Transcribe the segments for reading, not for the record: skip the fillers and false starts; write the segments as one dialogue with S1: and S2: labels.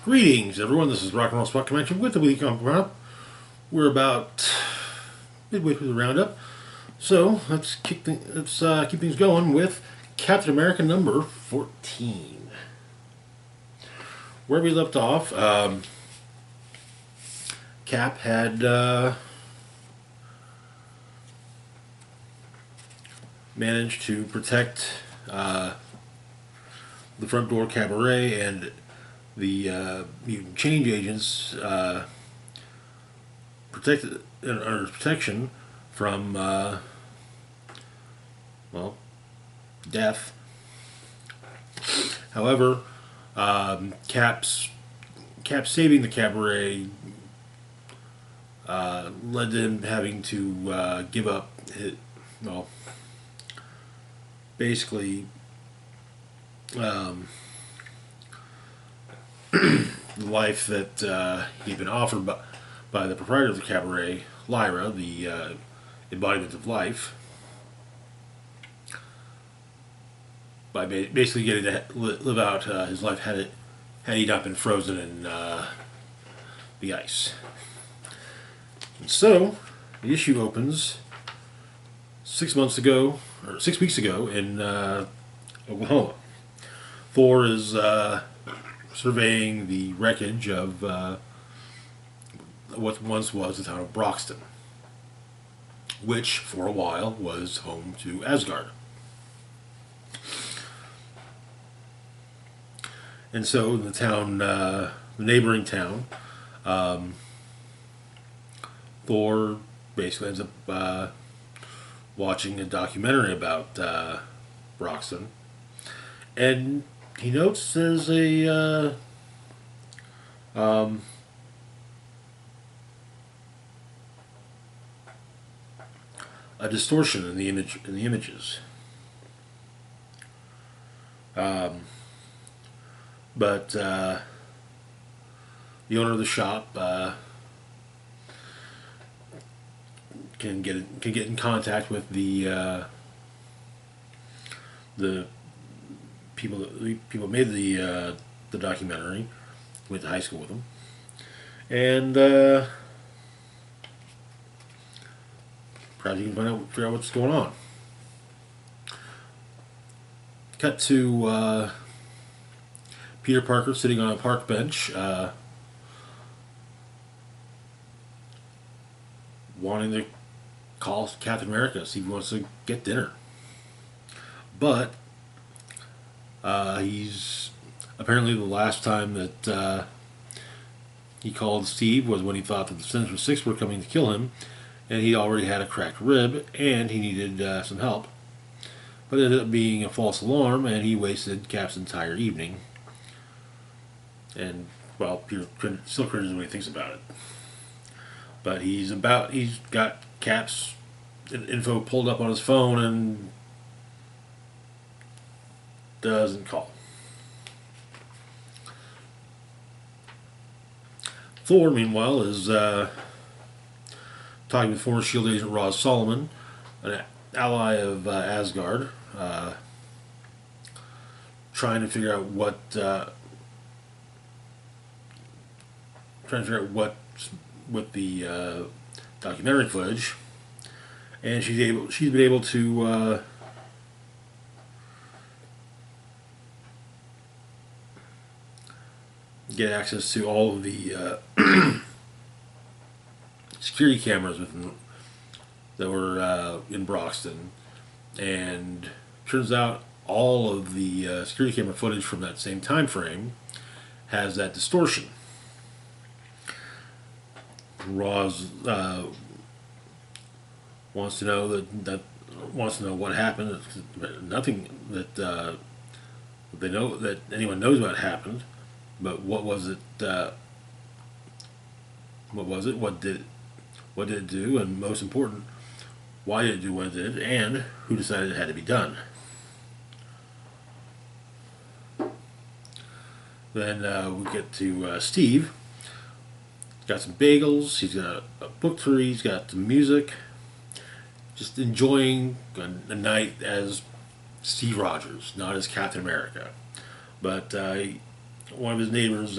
S1: Greetings, everyone. This is Rock and Roll Spot Convention with the Weekly Comic Roundup. We're about midway through the roundup, so let's keep things going with Captain America number 14. Where we left off, Cap had managed to protect the front door cabaret and the mutant change agents protected under protection from death. However, Cap's saving the cabaret led to him having to give up his, basically the life that he'd been offered by the proprietor of the cabaret, Lyra, the embodiment of life, by basically getting to live out his life had he not been frozen in the ice. And so, the issue opens 6 weeks ago in Oklahoma. Thor is surveying the wreckage of what once was the town of Broxton, which for a while was home to Asgard. And so the town, the neighboring town, Thor basically ends up watching a documentary about Broxton, and he notes there's a distortion in the images. But the owner of the shop can get in contact with the people who made the documentary. Went to high school with them, and perhaps you can figure out what's going on. Cut to Peter Parker sitting on a park bench, wanting to call Captain America, see if he wants to get dinner. But he's apparently the last time that he called Steve was when he thought that the Sinister Six were coming to kill him, and he already had a cracked rib, and he needed some help. But it ended up being a false alarm, and he wasted Cap's entire evening. And, well, Peter still cringes when he thinks about it. But he's got Cap's info pulled up on his phone and doesn't call. Thor, meanwhile, is talking with former S.H.I.E.L.D. agent Roz Solomon, an ally of Asgard, trying to figure out what's with the documentary footage, and she's been able to get access to all of the security cameras that were in Broxton, and turns out all of the security camera footage from that same time frame has that distortion. Roz wants to know what happened. Nothing that they know that anyone knows what happened. But what was it? What was it? What did it do? And most important, why did it do what it did? And who decided it had to be done? Then we get to Steve. He's got some bagels. He's got a book to read. He's got some music. Just enjoying a night as Steve Rogers, not as Captain America. But one of his neighbors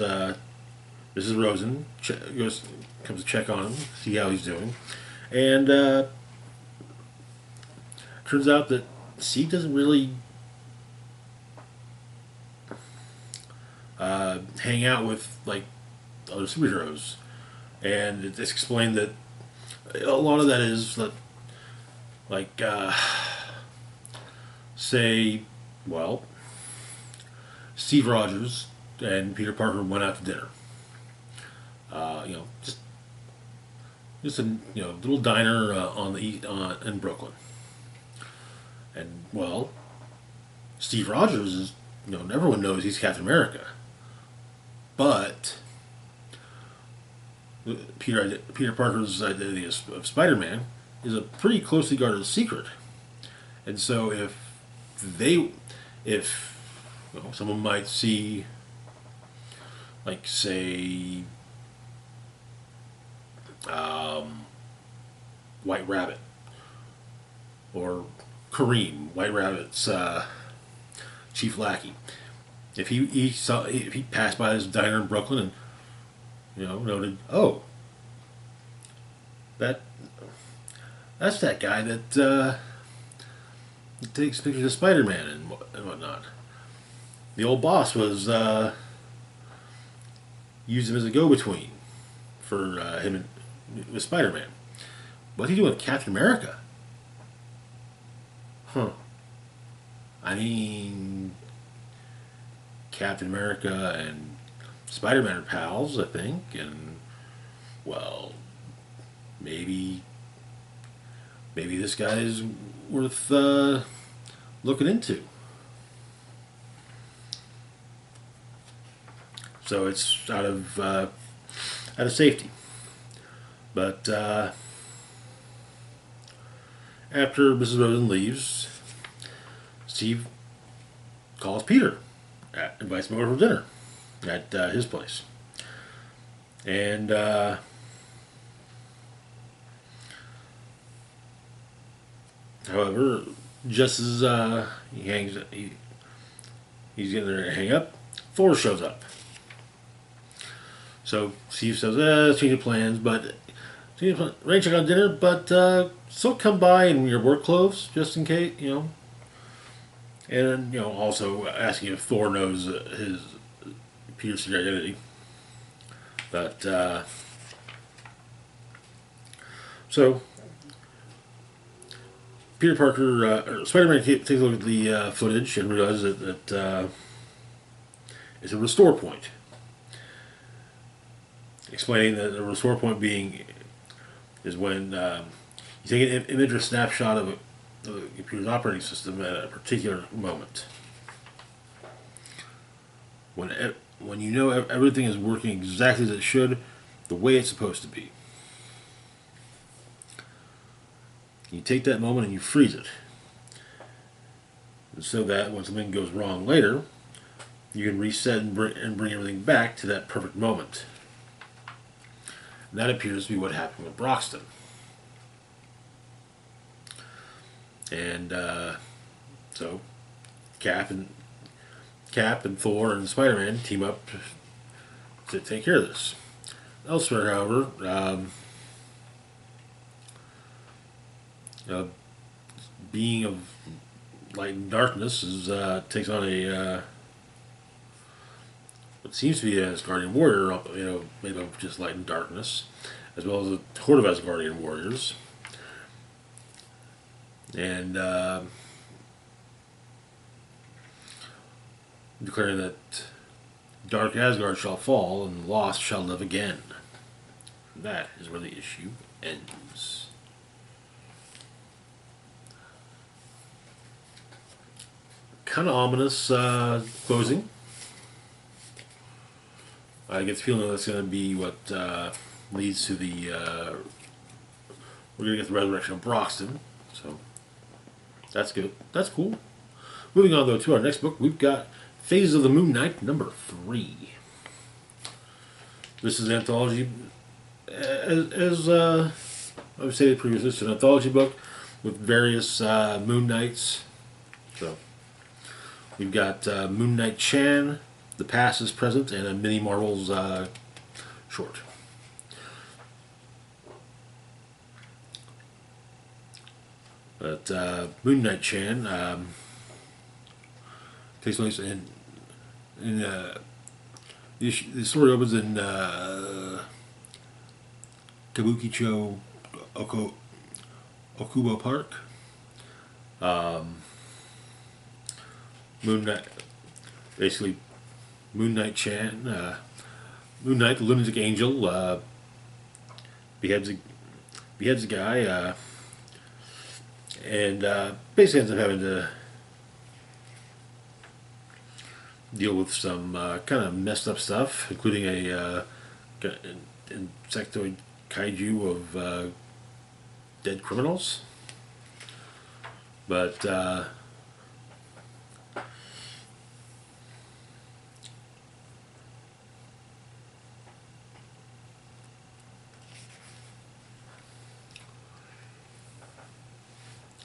S1: Mrs. Rosen comes to check on him, see how he's doing, and turns out that Steve doesn't really hang out with like other superheroes, and it's explained that a lot of that is that, like, say, well, Steve Rogers and Peter Parker went out to dinner. Just a little diner on the in Brooklyn, and well, Steve Rogers is everyone knows he's Captain America, but Peter Parker's identity of Spider-Man is a pretty closely guarded secret, and so if someone might see, like, say, White Rabbit or Kareem, White Rabbit's chief lackey. If he passed by this diner in Brooklyn and noted, oh, that's that guy that takes pictures of Spider-Man and whatnot. The old boss was used him as a go-between for him with Spider-Man. What's he doing with Captain America? Huh. I mean, Captain America and Spider-Man are pals, I think, and, well, maybe this guy is worth looking into. So it's out of safety. But after Mrs. Rosen leaves, Steve calls Peter, invites him over for dinner at his place. And however, just as he's getting there to hang up, Thor shows up. So Steve says, change of plans, but ready to check on dinner, but still come by in your work clothes, just in case, And, also asking if Thor knows his Peter's secret identity. But, so, Peter Parker, Spider-Man takes a look at the footage and realizes that it's a restore point. Explaining that the restore point is when you take an image or snapshot of the computer's operating system at a particular moment. When everything is working exactly as it should, the way it's supposed to be. You take that moment and you freeze it. And so that when something goes wrong later, you can reset and bring everything back to that perfect moment. And that appears to be what happened with Broxton. And so Cap and Thor and Spider-Man team up to take care of this. Elsewhere, however, being of light and darkness takes on a what seems to be an Asgardian warrior, made up of just light and darkness, as well as a horde of Asgardian warriors. And declaring that dark Asgard shall fall and the lost shall live again. And that is where the issue ends. Kind of ominous closing. I get the feeling that's going to be what leads to the we're going to get the resurrection of Broxton. So that's good. That's cool. Moving on, though, to our next book, we've got Phases of the Moon Knight, number 3. This is an anthology, as I've stated previously, it's an anthology book with various Moon Knights. So we've got Moon Knight Chan, The Past is Present, and a Mini Marvels short. But Moon Knight Chan takes place in the story opens in Kabukicho Okubo Park. Moon Knight, basically Moon Knight Chan, Moon Knight, the lunatic angel, beheads a guy, and basically ends up having to deal with some kind of messed up stuff, including a insectoid kaiju of dead criminals. But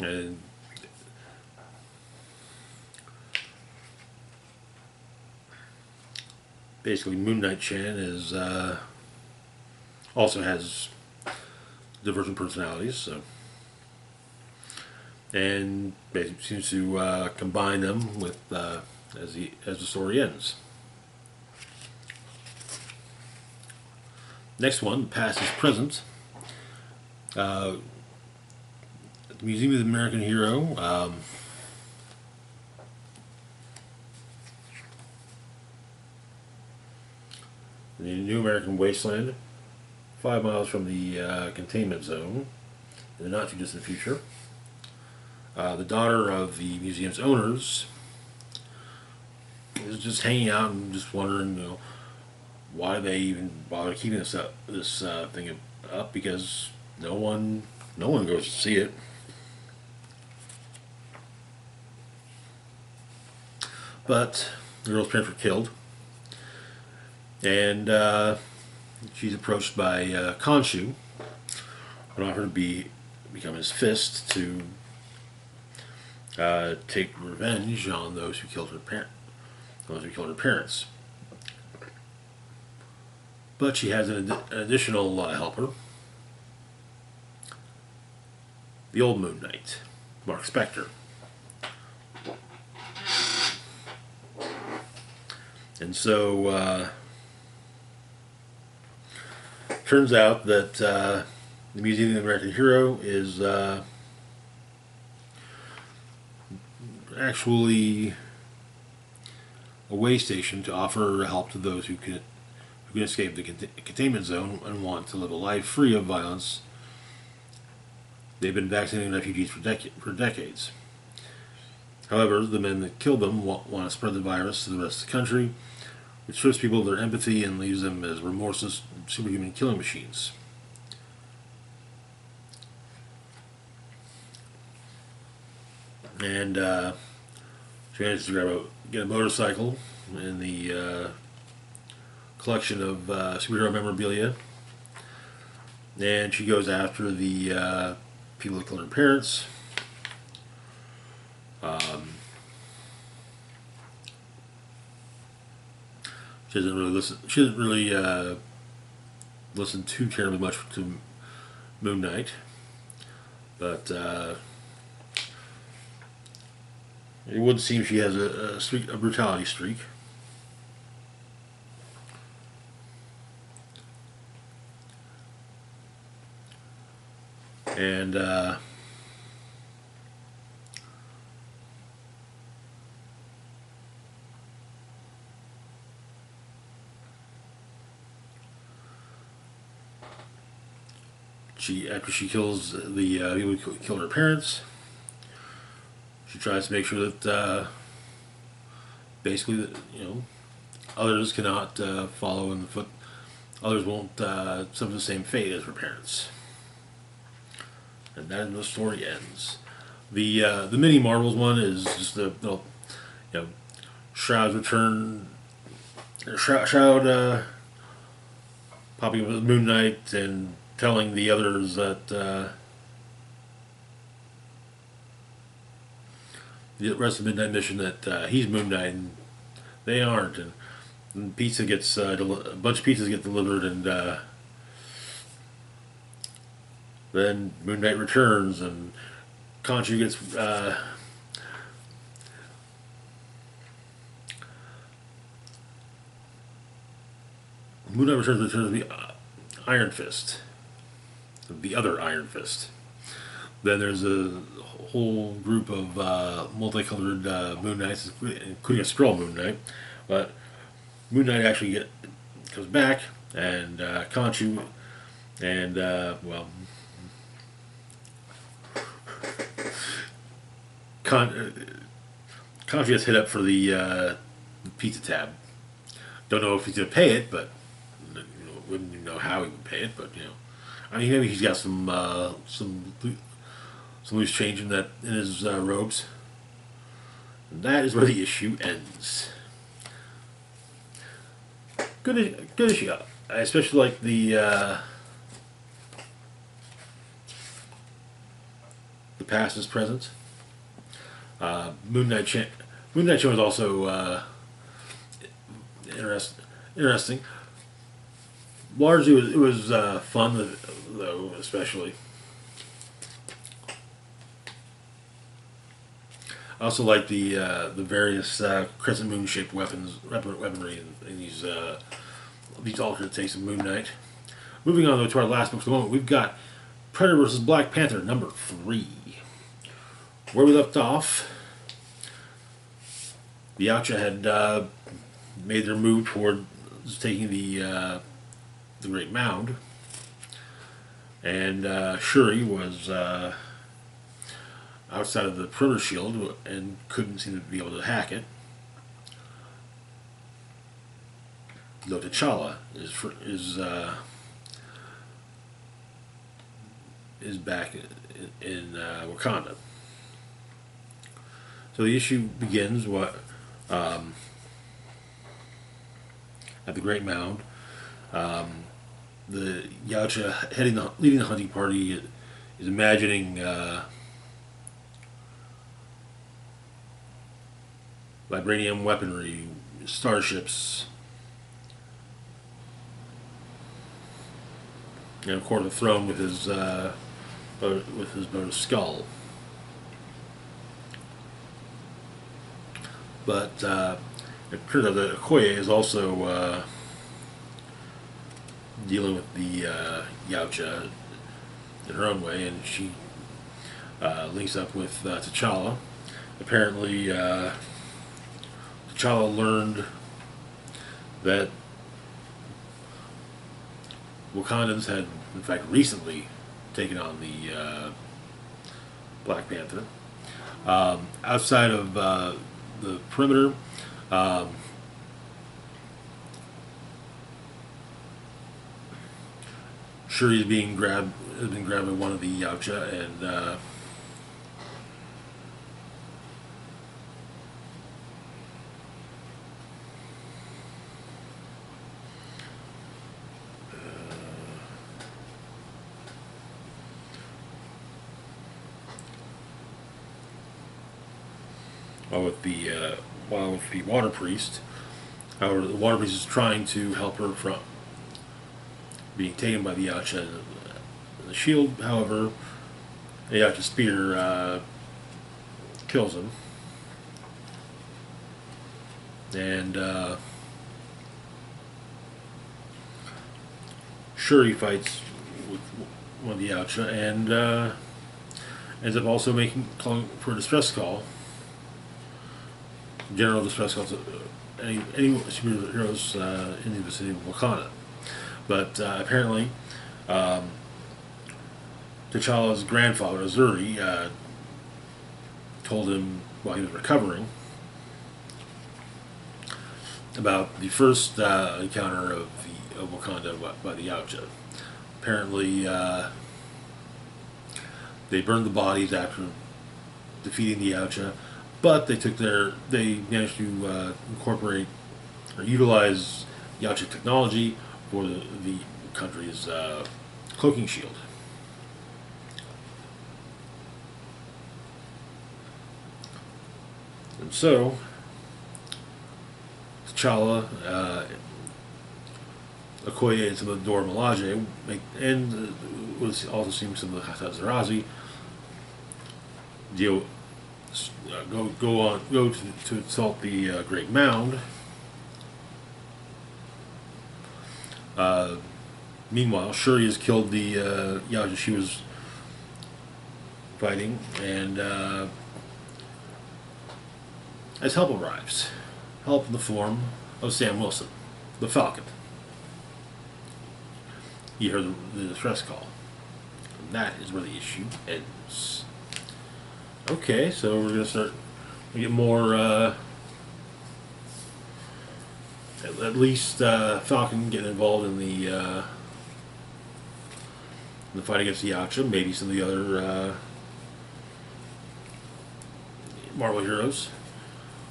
S1: and basically Moon Knight Chan is also has divergent personalities, so, and basically seems to combine them with as the story ends. Next one, Past is Present. At the Museum of the American Hero, in the New American Wasteland, 5 miles from the containment zone, in the not too distant future. The daughter of the museum's owners is just hanging out and just wondering, why they even bother keeping this thing up, because no one goes to see it. But the girl's parents were killed, and she's approached by Khonshu, who offered to become his fist to take revenge on those who killed her parents. But she has an additional helper, the old Moon Knight, Mark Spector. And so turns out that the Museum of the American Hero is actually a way station to offer help to those who can escape the containment zone and want to live a life free of violence. They've been vaccinating refugees for decades. However, the men that killed them want to spread the virus to the rest of the country, which strips people of their empathy and leaves them as remorseless, superhuman killing machines. And she manages to get a motorcycle in the collection of superhero memorabilia, and she goes after the people that killed her parents. She doesn't really listen. She doesn't really listen too terribly much to Moon Knight, but it would seem she has a brutality streak. And after she kills the people who killed her parents, she tries to make sure that basically others cannot follow in the foot. Others won't suffer the same fate as her parents. And then the story ends. The mini Marvels one is just the Shroud's return. Shroud popping up with Moon Knight and telling the others that the rest of the Midnight Mission that he's Moon Knight and they aren't, and Pizza gets a bunch of pizzas get delivered, and then Moon Knight returns, and Khonshu gets Moon Knight returns to the Iron Fist, the other Iron Fist. Then there's a whole group of multicolored Moon Knights, including a Skrull Moon Knight. But Moon Knight actually comes back, and Khonshu, and Khonshu gets hit up for the pizza tab. Don't know if he's gonna pay it, but wouldn't even know how he would pay it. But I mean, maybe he's got some loose change in his robes. And that is where the issue ends. Good issue. I especially like the past is present. Moon Knight Show is also interesting. Largely, it was fun though, especially. I also like the various crescent moon shaped weaponry in these alternate takes of Moon Knight. Moving on though to our last book for the moment, we've got Predator vs. Black Panther #3. Where we left off, the Yautja had made their move toward taking the Great Mound, and Shuri was outside of the perimeter shield and couldn't seem to be able to hack it. Though T'Challa is back in Wakanda. So the issue begins at the Great Mound. The Yautja leading the hunting party is imagining vibranium weaponry, starships, and of course the throne with his bow skull. But it turns out that Okoye is also dealing with the Yautja in her own way, and she links up with T'Challa. Apparently, T'Challa learned that Wakandans had, in fact, recently taken on the Black Panther. Outside of the perimeter, Shuri has been grabbed by one of the Yautja, and while with the Water Priest. However, the Water Priest is trying to help her from being taken by the Yautja. The shield, however, the Yautja spear kills him, and Shuri fights with one of the Yautja, and ends up also calling for a distress call. General distress calls any superheroes in the vicinity of Wakanda. But apparently, T'Challa's grandfather, Azuri, told him while he was recovering about the first encounter of Wakanda by the Yautja. Apparently, they burned the bodies after defeating the Yautja, but they managed to incorporate or utilize Yautja technology for the country's cloaking shield. And so, T'Challa, Okoye, and some of the Dora Milaje, and was also seeing some of the Hatat deal. Go to assault the Great Mound. Meanwhile, Shuri has killed the Yaja she was fighting, and as help arrives, help in the form of Sam Wilson, the Falcon. You heard the distress call. And that is where the issue ends. Okay, so we're going to start. We get more. At least Falcon getting involved in the fight against the Yaksha. Maybe some of the other Marvel heroes.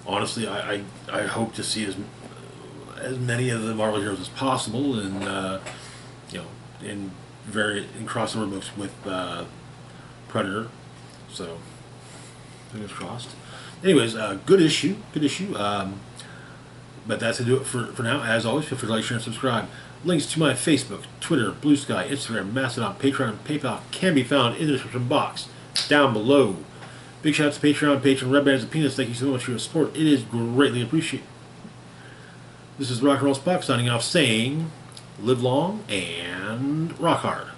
S1: Honestly, I hope to see as many of the Marvel heroes as possible in in crossover books with Predator. So fingers crossed. Anyways, good issue. But that's to do it for now. As always, feel free to like, share, and subscribe. Links to my Facebook, Twitter, Blue Sky, Instagram, Mastodon, Patreon, and PayPal can be found in the description box down below. Big shout out to Patreon, Red Bands and Peanuts. Thank you so much for your support. It is greatly appreciated. This is Rock and Roll Spock signing off saying, live long and rock hard.